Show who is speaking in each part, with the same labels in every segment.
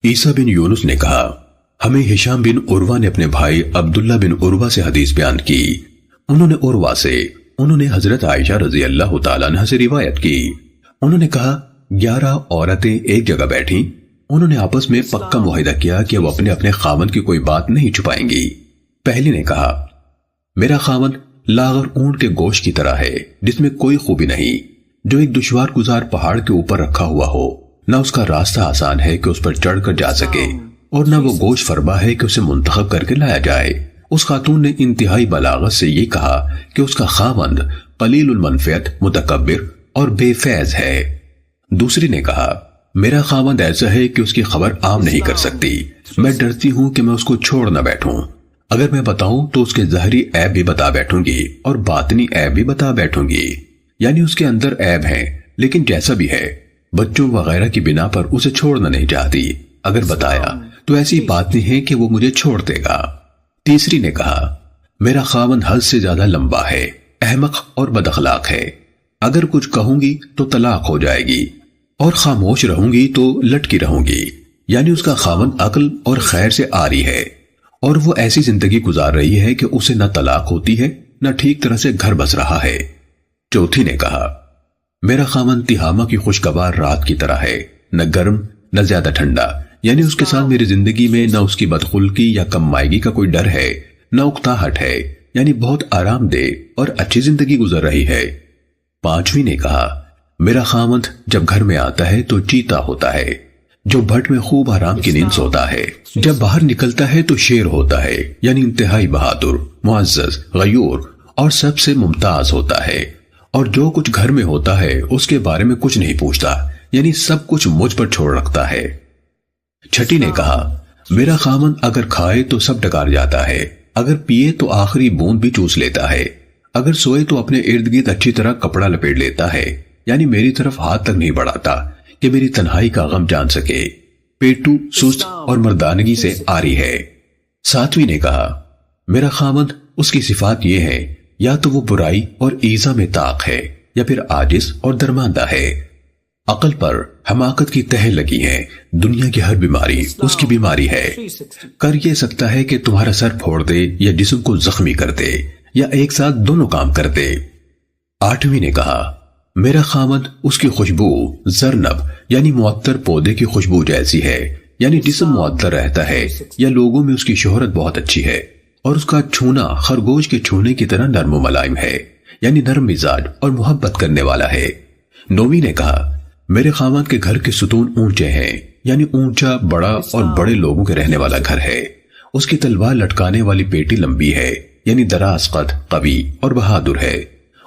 Speaker 1: عیسیٰ بن یونس نے کہا، ہمیں ہشام بن عروہ نے اپنے بھائی عبداللہ بن عروہ سے حدیث بیان کی۔ انہوں نے حضرت عائشہ رضی اللہ تعالیٰ عنہ سے روایت کی۔ انہوں نے کہا 11 عورتیں ایک جگہ بیٹھیں، انہوں نے آپس میں پکا معاہدہ کیا کہ وہ اپنے اپنے خاوند کی کوئی بات نہیں چھپائیں گی۔ پہلی نے کہا، میرا خاوند لاغر اونٹ کے گوشت کی طرح ہے جس میں کوئی خوبی نہیں، جو ایک دشوار گزار پہاڑ کے اوپر رکھا ہوا ہو، نہ اس کا راستہ آسان ہے کہ اس پر چڑھ کر جا سکے اور نہ وہ گوشت فربا ہے کہ اسے منتخب کر کے لایا جائے۔ اس خاتون نے انتہائی بلاغت سے یہ کہا کہ اس کا خاوند قلیل المنفعت، متکبر اور بے فیض ہے۔ دوسری نے کہا، میرا خاوند ایسا ہے کہ اس کی خبر عام نہیں کر سکتی، میں ڈرتی ہوں کہ میں اس کو چھوڑ نہ بیٹھوں، اگر میں بتاؤں تو اس کے ظاہری عیب بھی بتا بیٹھوں گی اور باطنی عیب بھی بتا بیٹھوں گی، یعنی اس کے اندر عیب ہیں لیکن جیسا بھی ہے بچوں وغیرہ کی بنا پر اسے چھوڑنا نہیں چاہتی، اگر بتایا تو ایسی بات نہیں ہے کہ وہ مجھے چھوڑ دے گا۔ تیسری نے کہا، میرا خاوند حد سے زیادہ لمبا ہے، احمق اور بد اخلاق ہے، اگر کچھ کہوں گی تو طلاق ہو جائے گی اور خاموش رہوں گی تو لٹکی رہوں گی، یعنی اس کا خاوند عقل اور خیر سے عاری ہے اور وہ ایسی زندگی گزار رہی ہے کہ اسے نہ طلاق ہوتی ہے نہ ٹھیک طرح سے گھر بس رہا ہے۔ چوتھی نے کہا، میرا خاوند تہامہ کی خوشگوار رات کی طرح ہے، نہ گرم نہ زیادہ ٹھنڈا، یعنی اس کے ساتھ میری زندگی میں نہ اس کی بدخلقی یا کم مائگی کا کوئی ڈر ہے، نہ اکتاہٹ ہے، یعنی بہت آرام دہ اور اچھی زندگی گزر رہی ہے۔ پانچویں نے کہا، میرا خاوند جب گھر میں آتا ہے تو چیتا ہوتا ہے، جو بھٹ میں خوب آرام کی نیند سوتا ہے، جب باہر نکلتا ہے تو شیر ہوتا ہے، یعنی انتہائی بہادر، معزز، غیور اور سب سے ممتاز ہوتا ہے، اور جو کچھ گھر میں ہوتا ہے اس کے بارے میں کچھ نہیں پوچھتا، یعنی سب کچھ مجھ پر چھوڑ رکھتا ہے۔ چھٹی نے کہا، میرا خاوند اگر کھائے تو سب ڈکار جاتا ہے، اگر پیے تو آخری بوند بھی چوس لیتا ہے، اگر سوئے تو اپنے ارد گرد اچھی طرح کپڑا لپیٹ لیتا ہے، یعنی میری طرف ہاتھ تک نہیں بڑھاتا کہ میری تنہائی کا غم جان سکے، پیٹو، سست اور مردانگی سے عاری ہے۔ ساتویں نے کہا، میرا خاوند اس کی صفات یہ ہے، یا تو وہ برائی اور ایذا میں طاق ہے یا پھر عاجز اور درماندہ ہے، عقل پر حماقت کی تہ لگی ہے، دنیا کی ہر بیماری اس کی بیماری ہے، کر یہ سکتا ہے کہ تمہارا سر پھوڑ دے یا جسم کو زخمی کر دے یا ایک ساتھ دونوں کام کر دے۔ آٹھویں نے کہا، میرا خاوند اس کی خوشبو زرنب یعنی معطر پودے کی خوشبو جیسی ہے، یعنی جسم معطر رہتا ہے یا لوگوں میں اس کی شہرت بہت اچھی ہے، اور اس کا چھونا خرگوش کے چھونے کی طرح نرم و ملائم ہے، یعنی نرم مزاج اور محبت کرنے والا ہے۔ نویں نے کہا، میرے خاوند کے گھر کے ستون اونچے ہیں، یعنی اونچا، بڑا اور بڑے لوگوں کے رہنے والا گھر ہے، اس کی تلوار لٹکانے والی پیٹی لمبی ہے، یعنی دراز قد، قوی اور بہادر ہے،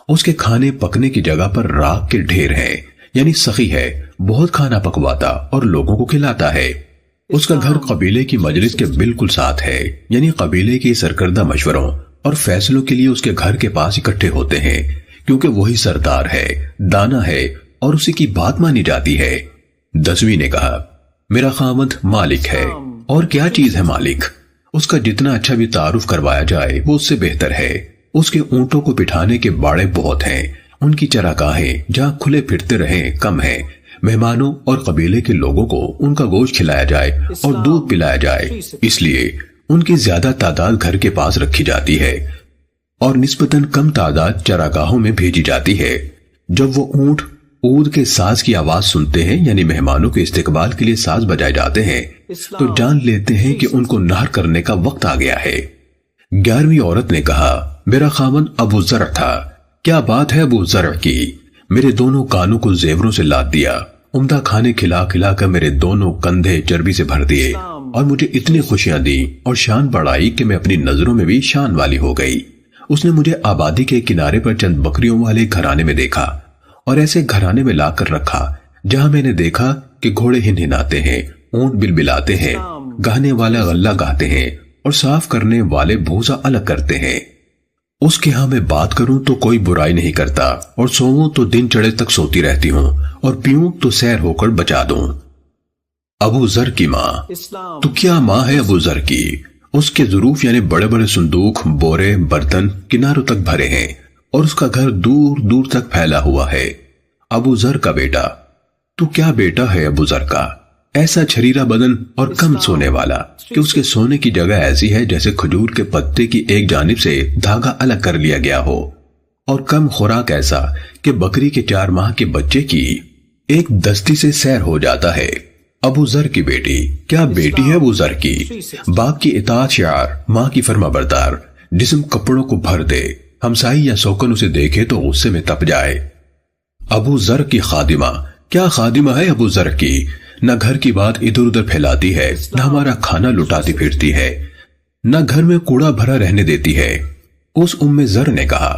Speaker 1: اس کے کھانے پکنے کی جگہ پر راکھ کے ڈھیر ہیں، یعنی سخی ہے، بہت کھانا پکواتا اور لوگوں کو کھلاتا ہے، اس کا گھر قبیلے کی مجلس کے بالکل ساتھ ہے، یعنی قبیلے کے سرکردہ مشوروں اور فیصلوں کے لیے اس کے گھر کے پاس اکٹھے ہوتے ہیں، کیونکہ وہی سردار ہے، دانا ہے اور اسی کی بات مانی جاتی ہے۔ 10ویں نے کہا، میرا خاوند مالک ہے، اور کیا چیز ہے مالک، اس کا جتنا اچھا بھی تعارف کروایا جائے وہ اس سے بہتر ہے، اس کے اونٹوں کو بٹھانے کے باڑے بہت ہیں، ان کی چراگاہیں جہاں کھلے پھرتے رہیں کم ہیں، مہمانوں اور قبیلے کے لوگوں کو ان کا گوشت کھلایا جائے اور دودھ پلایا جائے، اس لیے ان کی زیادہ تعداد گھر کے پاس رکھی جاتی ہے اور نسبتاً کم تعداد چراگاہوں میں بھیجی جاتی ہے۔ جب وہ اونٹ اود کے ساز کی آواز سنتے ہیں، یعنی مہمانوں کے استقبال کے لیے ساز بجائے جاتے ہیں، تو جان لیتے ہیں کہ ان کو نہر کرنے کا وقت آ گیا ہے۔ 11ویں عورت نے کہا، میرا خاوند ابو زرع تھا، کیا بات ہے ابو زرع کی، میرے دونوں کانوں کو زیوروں سے لاد دیا، عمدہ کھانے کھلا کھلا کر میرے دونوں کندھے چربی سے بھر دیے اور مجھے اتنی خوشیاں دی اور شان بڑھائی کہ میں اپنی نظروں میں بھی شان والی ہو گئی۔ اس نے مجھے آبادی کے کنارے پر چند بکریوں والے گھرانے میں دیکھا اور ایسے گھرانے میں لا کر رکھا جہاں میں نے دیکھا کہ گھوڑے ہنہناتے ہیں، اونٹ بلبلاتے ہیں، گانے والا غلہ گاتے ہیں اور صاف کرنے والے بھوسا الگ کرتے ہیں۔ اس کے ہاں میں بات کروں تو کوئی برائی نہیں کرتا، اور سوؤں تو دن چڑھے تک سوتی رہتی ہوں، اور پیوں تو سیر ہو کر بچا دوں۔ ابو ذر کی ماں، تو کیا ماں ہے ابو ذر کی، اس کے ظروف یعنی بڑے بڑے صندوق، بورے، برتن کناروں تک بھرے ہیں اور اس کا گھر دور دور تک پھیلا ہوا ہے۔ ابو ذر کا بیٹا، تو کیا بیٹا ہے ابو ذر کا، ایسا چھریرا بدن اور کم سونے والا کہ اس کے سونے کی جگہ ایسی ہے جیسے کھجور کے پتے کی ایک جانب سے دھاگا الگ کر لیا گیا ہو، اور کم خوراک ایسا کہ بکری کے 4 ماہ کے بچے کی ایک دستی سے سیر ہو جاتا ہے۔ ابو ذر کی بیٹی، کیا بیٹی ہے ابو ذر کی، باپ کی اطاعت شعار، ماں کی فرما بردار، جسم کپڑوں کو بھر دے، ہمسائی یا سوکن اسے دیکھے تو غصے میں تپ جائے۔ ابو ذر کی خادمہ، کیا خادمہ ہے ابو ذر کی، نہ گھر کی بات ادھر ادھر پھیلاتی ہے، نہ ہمارا کھانا لٹاتی پھرتی ہے، نہ گھر میں کوڑا بھرا رہنے دیتی ہے۔ اس ام ذر نے کہا،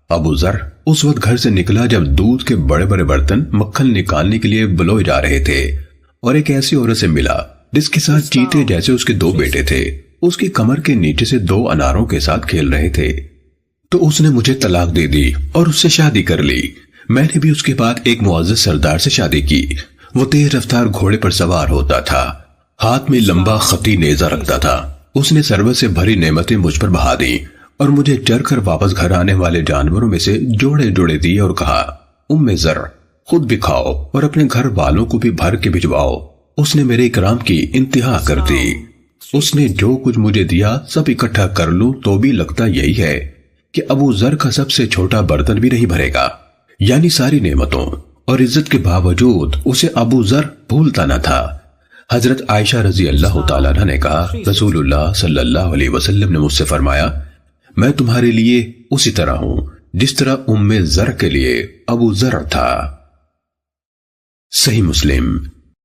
Speaker 1: ابو ذر اس وقت گھر سے نکلا جب دودھ کے بڑے بڑے برتن مکھن نکالنے کے لیے بلوئے جا رہے تھے، اور ایک ایسی عورت سے ملا جس کے ساتھ چیتے جیسے اس کے 2 بیٹے تھے، اس کی کمر کے نیچے سے 2 اناروں کے ساتھ کھیل رہے تھے۔ تو اس نے مجھے طلاق دے دی اور اس سے شادی کر لی۔ میں نے بھی اس کے بعد ایک معزز سردار سے شادی کی۔ وہ تیز رفتار گھوڑے پر سوار ہوتا تھا، ہاتھ میں لمبا خطی نیزہ رکھتا تھا۔ اس نے ثروت سے بھری نعمتیں مجھ پر بہا دی اور مجھے چر کر واپس گھر آنے والے جانوروں میں سے جوڑے جوڑے دیے اور کہا، ام ذر خود بھی کھاؤ اور اپنے گھر والوں کو بھی بھر کے بھجواؤ۔ اس نے میرے اکرام کی انتہا کر دی۔ اس نے جو کچھ مجھے دیا سب اکٹھا کر لوں تو بھی لگتا یہی ہے کہ ابو ذر کا سب سے چھوٹا برتن بھی نہیں بھرے گا۔ یعنی ساری نعمتوں اور عزت کے باوجود اسے ابو ذر بھولتا نہ تھا۔ حضرت عائشہ رضی اللہ تعالیٰ عنہ نے کہا، رسول اللہ صلی اللہ علیہ وسلم نے مجھ سے فرمایا، میں تمہارے لیے اسی طرح ہوں جس طرح ام ذر کے لیے ابو ذر تھا۔ صحیح مسلم